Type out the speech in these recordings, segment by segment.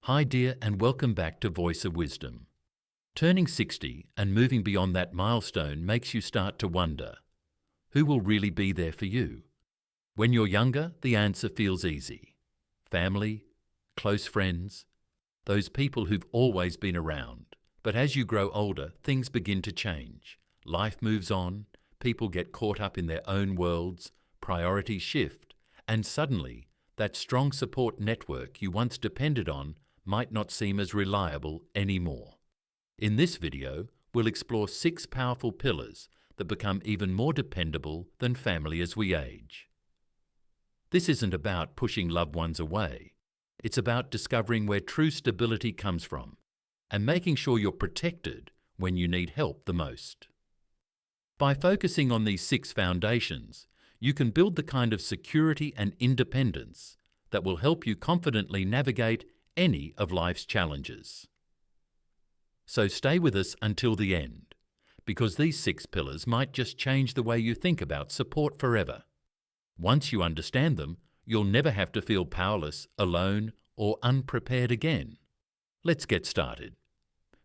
Hi dear, and welcome back to Voice of Wisdom. Turning 60 and moving beyond that milestone makes you start to wonder, who will really be there for you? When you're younger, the answer feels easy. Family, close friends, those people who've always been around. But as you grow older, things begin to change. Life moves on, people get caught up in their own worlds, priorities shift, and suddenly, that strong support network you once depended on might not seem as reliable anymore. In this video, we'll explore 6 powerful pillars that become even more dependable than family as we age. This isn't about pushing loved ones away. It's about discovering where true stability comes from and making sure you're protected when you need help the most. By focusing on these 6 foundations, you can build the kind of security and independence that will help you confidently navigate any of life's challenges. So stay with us until the end, because these 6 pillars might just change the way you think about support forever. Once you understand them, you'll never have to feel powerless, alone, or unprepared again. Let's get started.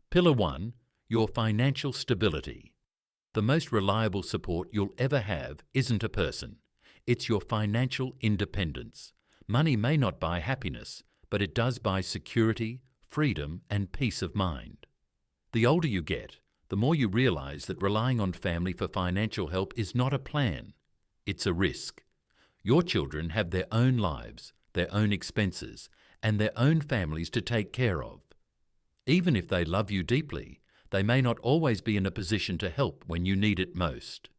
Pillar 1, your financial stability. The most reliable support you'll ever have isn't a person. It's your financial independence. Money may not buy happiness, but it does buy security, freedom, and peace of mind. The older you get, the more you realize that relying on family for financial help is not a plan. It's a risk. Your children have their own lives, their own expenses, and their own families to take care of. Even if they love you deeply, they may not always be in a position to help when you need it most.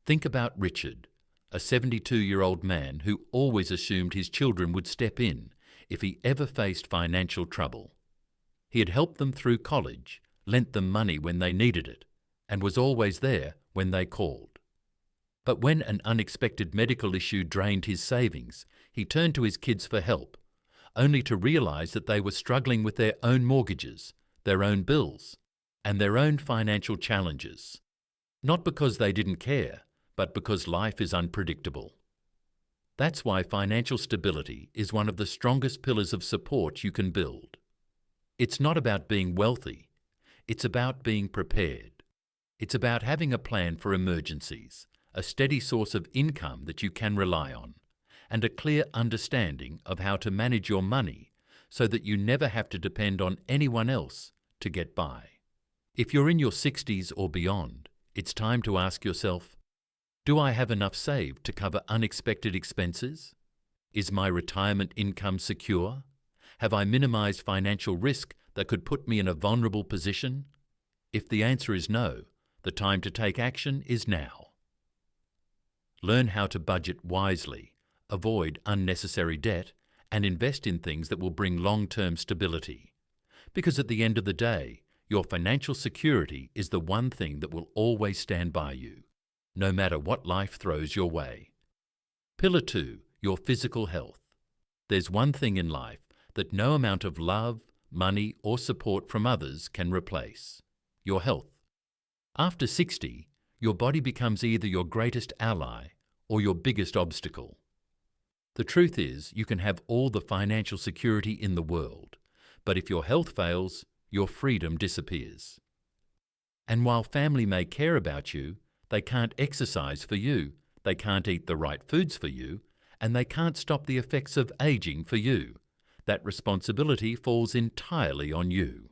Think about Richard, a 72-year-old man who always assumed his children would step in if he ever faced financial trouble. He had helped them through college, lent them money when they needed it, and was always there when they called. But when an unexpected medical issue drained his savings, he turned to his kids for help, only to realize that they were struggling with their own mortgages, their own bills, and their own financial challenges. Not because they didn't care, but because life is unpredictable. That's why financial stability is one of the strongest pillars of support you can build. It's not about being wealthy. It's about being prepared. It's about having a plan for emergencies, a steady source of income that you can rely on, and a clear understanding of how to manage your money so that you never have to depend on anyone else to get by. If you're in your 60s or beyond, it's time to ask yourself, do I have enough saved to cover unexpected expenses? Is my retirement income secure? Have I minimized financial risk that could put me in a vulnerable position? If the answer is no, the time to take action is now. Learn how to budget wisely, avoid unnecessary debt, and invest in things that will bring long-term stability. Because at the end of the day, your financial security is the one thing that will always stand by you, no matter what life throws your way. Pillar 2, your physical health. There's one thing in life that no amount of love, money, or support from others can replace: your health. After 60, your body becomes either your greatest ally or your biggest obstacle. The truth is, you can have all the financial security in the world, but if your health fails, your freedom disappears. And while family may care about you, they can't exercise for you, they can't eat the right foods for you, and they can't stop the effects of aging for you. That responsibility falls entirely on you.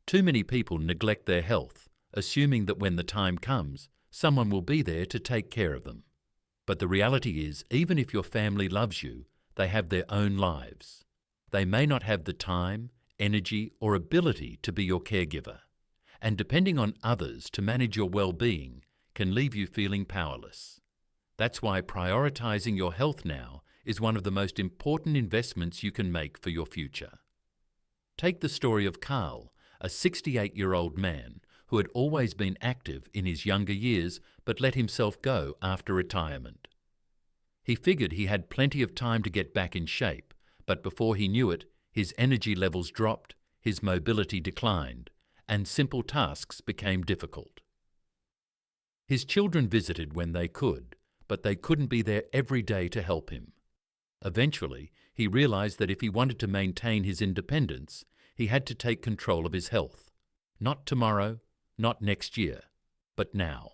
Too many people neglect their health, assuming that when the time comes, someone will be there to take care of them. But the reality is, even if your family loves you, they have their own lives. They may not have the time, energy, or ability to be your caregiver. And depending on others to manage your well-being can leave you feeling powerless. That's why prioritizing your health now is one of the most important investments you can make for your future. Take the story of Carl, a 68-year-old man who had always been active in his younger years but let himself go after retirement. He figured he had plenty of time to get back in shape, but before he knew it, his energy levels dropped, his mobility declined, and simple tasks became difficult. His children visited when they could, but they couldn't be there every day to help him. Eventually, He realized that if he wanted to maintain his independence, he had to take control of his health. Not tomorrow, not next year, but now.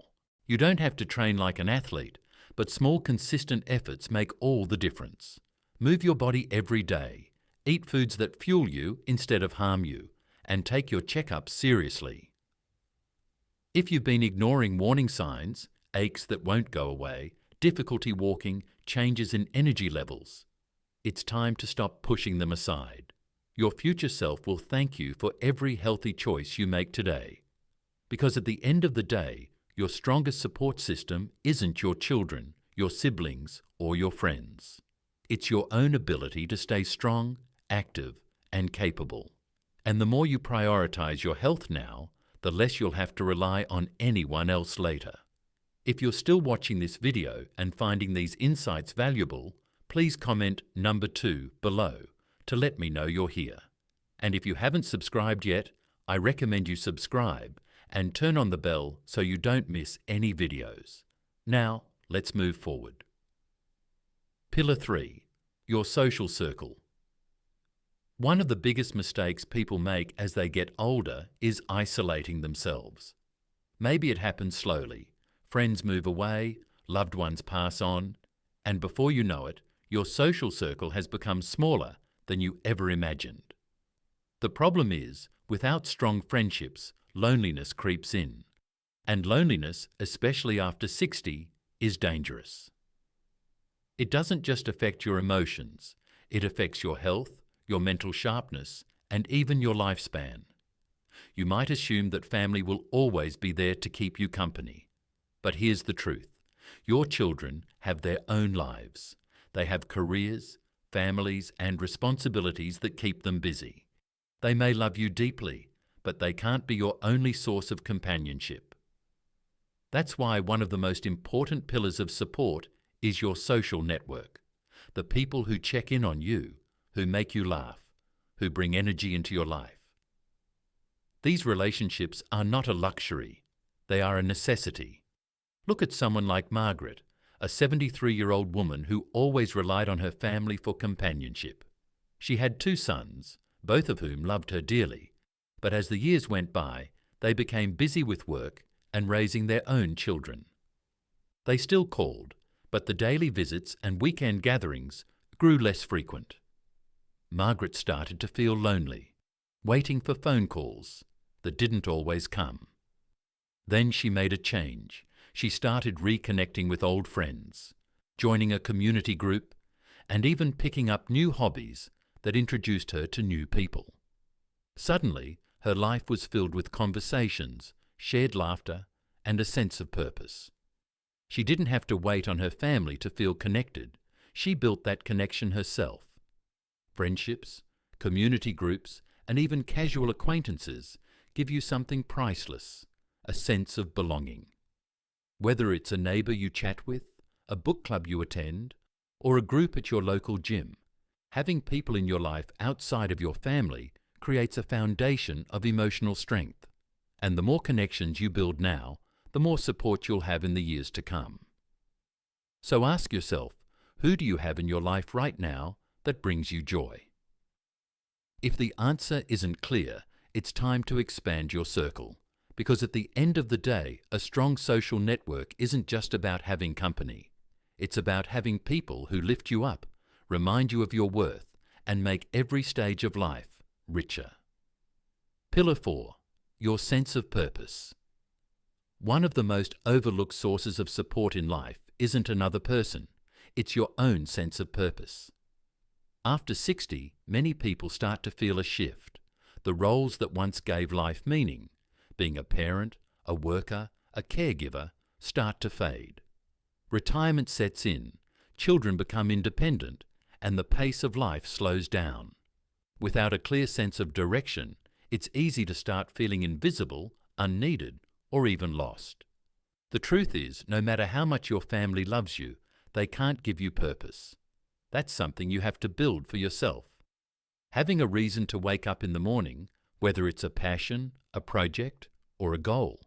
You don't have to train like an athlete, but small consistent efforts make all the difference. Move your body every day. Eat foods that fuel you instead of harm you, and take your checkups seriously. If you've been ignoring warning signs, aches that won't go away, difficulty walking, changes in energy levels, it's time to stop pushing them aside. Your future self will thank you for every healthy choice you make today. Because at the end of the day, your strongest support system isn't your children, your siblings, or your friends. It's your own ability to stay strong, active, and capable. And the more you prioritize your health now, the less you'll have to rely on anyone else later. If you're still watching this video and finding these insights valuable, please comment number 2 below to let me know you're here. And if you haven't subscribed yet, I recommend you subscribe and turn on the bell so you don't miss any videos. Now, let's move forward. Pillar 3. Your social circle. One of the biggest mistakes people make as they get older is isolating themselves. Maybe it happens slowly. Friends move away, loved ones pass on, and before you know it, your social circle has become smaller than you ever imagined. The problem is, without strong friendships, loneliness creeps in. And loneliness, especially after 60, is dangerous. It doesn't just affect your emotions, it affects your health, your mental sharpness, and even your lifespan. You might assume that family will always be there to keep you company. But here's the truth. Your children have their own lives. They have careers, families, and responsibilities that keep them busy. They may love you deeply, but they can't be your only source of companionship. That's why one of the most important pillars of support is your social network. The people who check in on you, who make you laugh, who bring energy into your life. These relationships are not a luxury, they are a necessity. Look at someone like Margaret, a 73-year-old woman who always relied on her family for companionship. She had 2 sons, both of whom loved her dearly, but as the years went by, they became busy with work and raising their own children. They still called, but the daily visits and weekend gatherings grew less frequent. Margaret started to feel lonely, waiting for phone calls that didn't always come. Then she made a change. She started reconnecting with old friends, joining a community group, and even picking up new hobbies that introduced her to new people. Suddenly, her life was filled with conversations, shared laughter, and a sense of purpose. She didn't have to wait on her family to feel connected. She built that connection herself. Friendships, community groups, and even casual acquaintances give you something priceless, a sense of belonging. Whether it's a neighbour you chat with, a book club you attend, or a group at your local gym, having people in your life outside of your family creates a foundation of emotional strength. And the more connections you build now, the more support you'll have in the years to come. So ask yourself, who do you have in your life right now that brings you joy? If the answer isn't clear, it's time to expand your circle. Because at the end of the day, a strong social network isn't just about having company. It's about having people who lift you up, remind you of your worth, and make every stage of life richer. Pillar 4. Your sense of purpose. One of the most overlooked sources of support in life isn't another person, it's your own sense of purpose. After 60, many people start to feel a shift. The roles that once gave life meaning, being a parent, a worker, a caregiver, start to fade. Retirement sets in, children become independent, and the pace of life slows down. Without a clear sense of direction, it's easy to start feeling invisible, unneeded, or even lost. The truth is, no matter how much your family loves you, they can't give you purpose. That's something you have to build for yourself. Having a reason to wake up in the morning, whether it's a passion, a project, or a goal,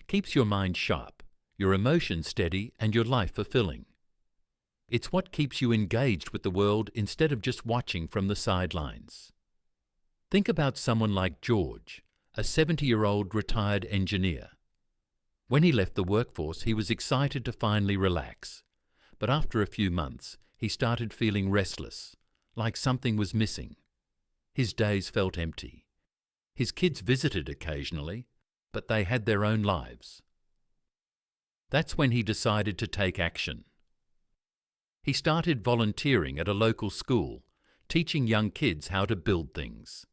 keeps your mind sharp, your emotions steady, and your life fulfilling. It's what keeps you engaged with the world instead of just watching from the sidelines. Think about someone like George, a 70-year-old retired engineer. When he left the workforce, he was excited to finally relax. But after a few months, he started feeling restless, like something was missing. His days felt empty. His kids visited occasionally, but they had their own lives. That's when he decided to take action. He started volunteering at a local school, teaching young kids how to build things.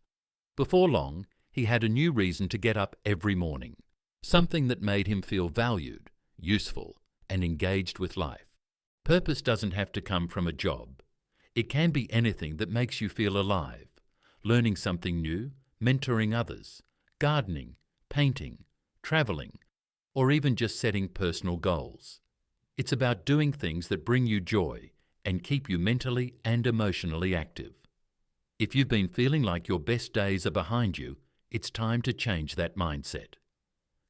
Before long, he had a new reason to get up every morning, something that made him feel valued, useful, and engaged with life. Purpose doesn't have to come from a job. It can be anything that makes you feel alive, learning something new, mentoring others, gardening, painting, traveling, or even just setting personal goals. It's about doing things that bring you joy and keep you mentally and emotionally active. If you've been feeling like your best days are behind you, it's time to change that mindset.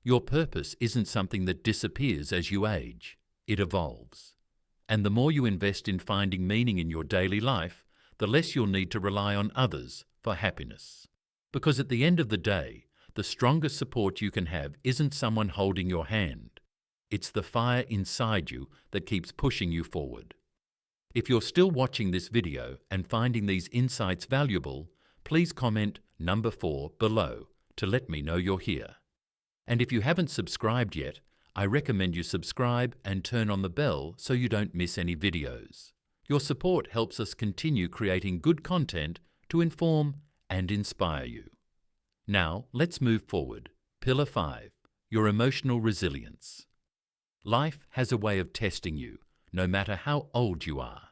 Your purpose isn't something that disappears as you age. It evolves. And the more you invest in finding meaning in your daily life, the less you'll need to rely on others for happiness. Because at the end of the day, the strongest support you can have isn't someone holding your hand. It's the fire inside you that keeps pushing you forward. If you're still watching this video and finding these insights valuable, please comment number 4 below to let me know you're here. And if you haven't subscribed yet, I recommend you subscribe and turn on the bell so you don't miss any videos. Your support helps us continue creating good content to inform and inspire you. Now, let's move forward. Pillar 5, your emotional resilience. Life has a way of testing you, no matter how old you are.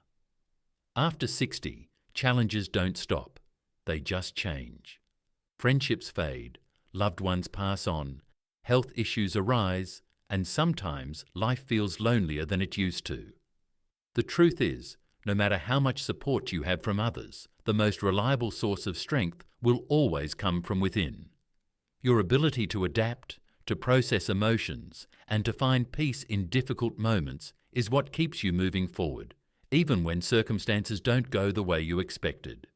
After 60, challenges don't stop. They just change. Friendships fade, loved ones pass on, health issues arise, and sometimes life feels lonelier than it used to. The truth is, no matter how much support you have from others, the most reliable source of strength will always come from within. Your ability to adapt, to process emotions, and to find peace in difficult moments is what keeps you moving forward, even when circumstances don't go the way you expected.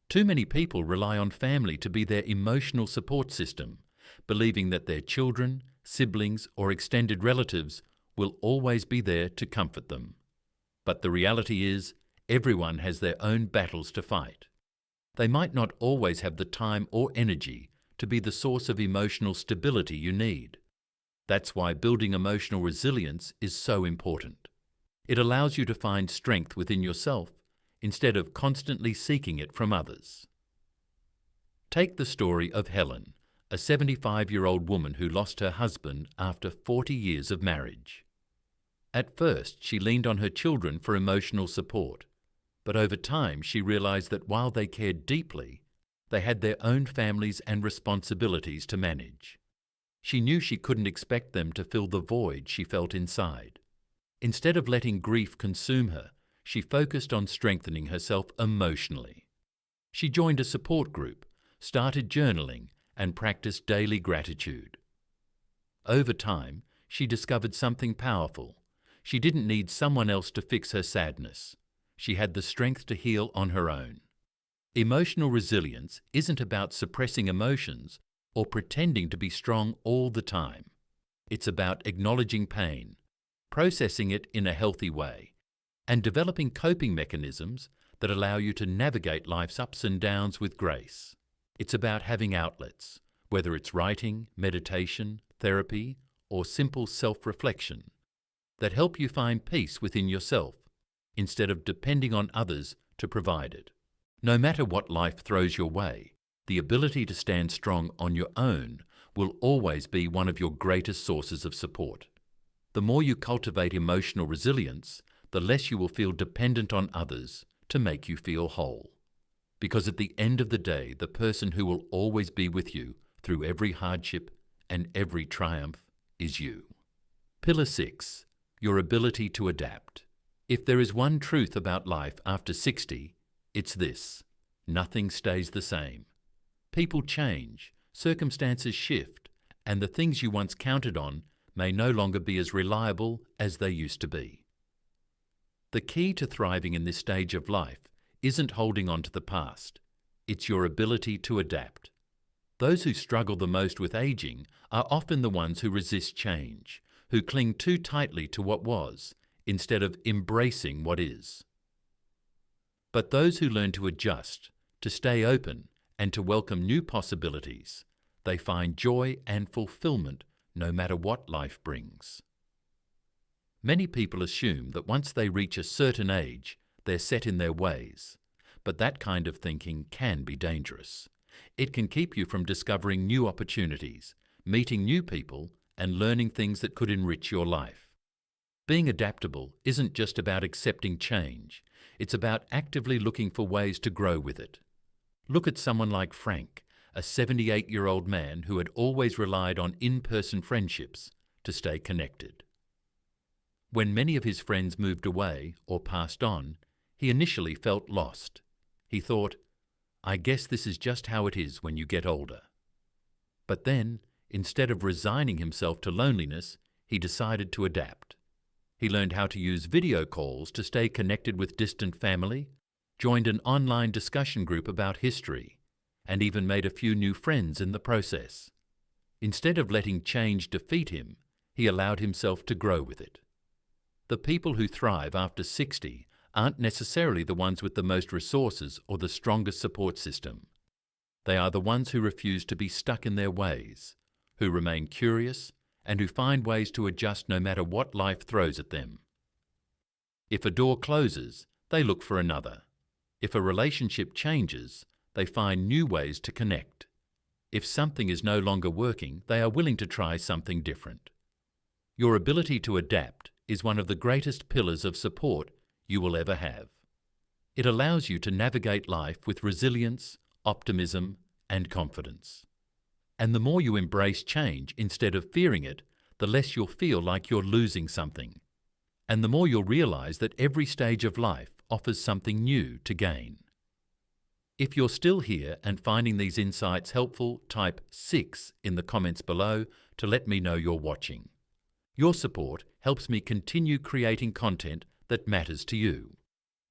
Too many people rely on family to be their emotional support system, believing that their children, siblings, or extended relatives will always be there to comfort them. But the reality is, everyone has their own battles to fight. They might not always have the time or energy to be the source of emotional stability you need. That's why building emotional resilience is so important. It allows you to find strength within yourself instead of constantly seeking it from others. Take the story of Helen, a 75-year-old woman who lost her husband after 40 years of marriage. At first, she leaned on her children for emotional support, but over time she realized that while they cared deeply, they had their own families and responsibilities to manage. She knew she couldn't expect them to fill the void she felt inside. Instead of letting grief consume her, she focused on strengthening herself emotionally. She joined a support group, started journaling, and practiced daily gratitude. Over time, she discovered something powerful. She didn't need someone else to fix her sadness. She had the strength to heal on her own. Emotional resilience isn't about suppressing emotions or pretending to be strong all the time. It's about acknowledging pain, processing it in a healthy way, and developing coping mechanisms that allow you to navigate life's ups and downs with grace. It's about having outlets, whether it's writing, meditation, therapy, or simple self-reflection, that help you find peace within yourself instead of depending on others to provide it. No matter what life throws your way, the ability to stand strong on your own will always be one of your greatest sources of support. The more you cultivate emotional resilience, the less you will feel dependent on others to make you feel whole. Because at the end of the day, the person who will always be with you through every hardship and every triumph is you. Pillar 6, your ability to adapt. If there is one truth about life after 60, it's this: nothing stays the same. People change, circumstances shift, and the things you once counted on may no longer be as reliable as they used to be. The key to thriving in this stage of life isn't holding on to the past. It's your ability to adapt. Those who struggle the most with aging are often the ones who resist change, who cling too tightly to what was, instead of embracing what is. But those who learn to adjust, to stay open, and to welcome new possibilities, they find joy and fulfillment no matter what life brings. Many people assume that once they reach a certain age, they're set in their ways, but that kind of thinking can be dangerous. It can keep you from discovering new opportunities, meeting new people, and learning things that could enrich your life. Being adaptable isn't just about accepting change, it's about actively looking for ways to grow with it. Look at someone like Frank, a 78-year-old man who had always relied on in-person friendships to stay connected. When many of his friends moved away or passed on, he initially felt lost. He thought, "I guess this is just how it is when you get older." But then, instead of resigning himself to loneliness, he decided to adapt. He learned how to use video calls to stay connected with distant family, joined an online discussion group about history, and even made a few new friends in the process. Instead of letting change defeat him, he allowed himself to grow with it. The people who thrive after 60 aren't necessarily the ones with the most resources or the strongest support system. They are the ones who refuse to be stuck in their ways, who remain curious, and who find ways to adjust no matter what life throws at them. If a door closes, they look for another. If a relationship changes, they find new ways to connect. If something is no longer working, they are willing to try something different. Your ability to adapt is one of the greatest pillars of support you will ever have. It allows you to navigate life with resilience, optimism, and confidence. And the more you embrace change instead of fearing it, the less you'll feel like you're losing something. And the more you'll realize that every stage of life offers something new to gain. If you're still here and finding these insights helpful, type 6 in the comments below to let me know you're watching. Your support helps me continue creating content that matters to you.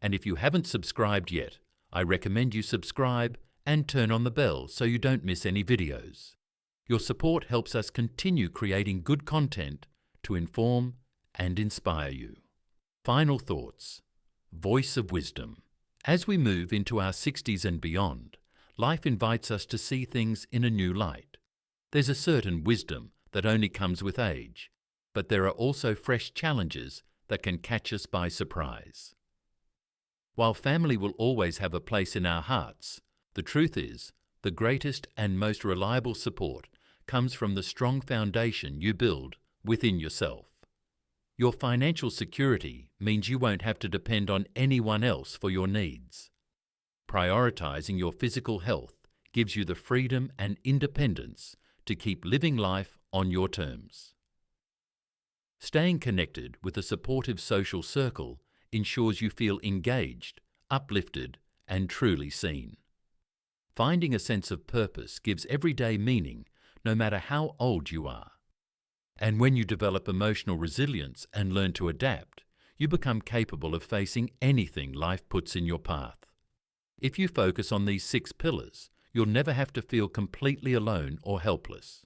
And if you haven't subscribed yet, I recommend you subscribe and turn on the bell so you don't miss any videos. Your support helps us continue creating good content to inform and inspire you. Final thoughts. Voice of wisdom. As we move into our 60s and beyond, life invites us to see things in a new light. There's a certain wisdom that only comes with age, but there are also fresh challenges that can catch us by surprise. While family will always have a place in our hearts, the truth is, the greatest and most reliable support comes from the strong foundation you build within yourself. Your financial security means you won't have to depend on anyone else for your needs. Prioritizing your physical health gives you the freedom and independence to keep living life on your terms. Staying connected with a supportive social circle ensures you feel engaged, uplifted, and truly seen. Finding a sense of purpose gives everyday meaning, no matter how old you are. And when you develop emotional resilience and learn to adapt, you become capable of facing anything life puts in your path. If you focus on these 6 pillars, you'll never have to feel completely alone or helpless.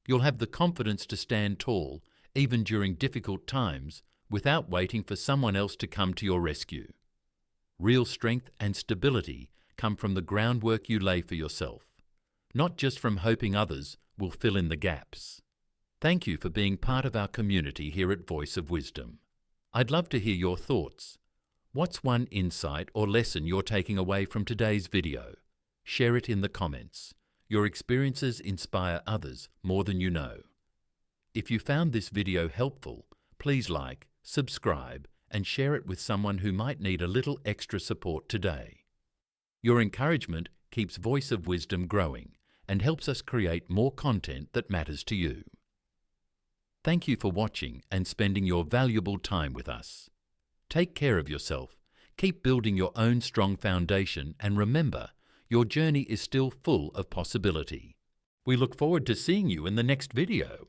You'll have the confidence to stand tall, even during difficult times, without waiting for someone else to come to your rescue. Real strength and stability come from the groundwork you lay for yourself, not just from hoping others will fill in the gaps. Thank you for being part of our community here at Voice of Wisdom. I'd love to hear your thoughts. What's one insight or lesson you're taking away from today's video? Share it in the comments. Your experiences inspire others more than you know. If you found this video helpful, please like, subscribe, and share it with someone who might need a little extra support today. Your encouragement keeps Voice of Wisdom growing and helps us create more content that matters to you. Thank you for watching and spending your valuable time with us. Take care of yourself, keep building your own strong foundation, and remember, your journey is still full of possibility. We look forward to seeing you in the next video.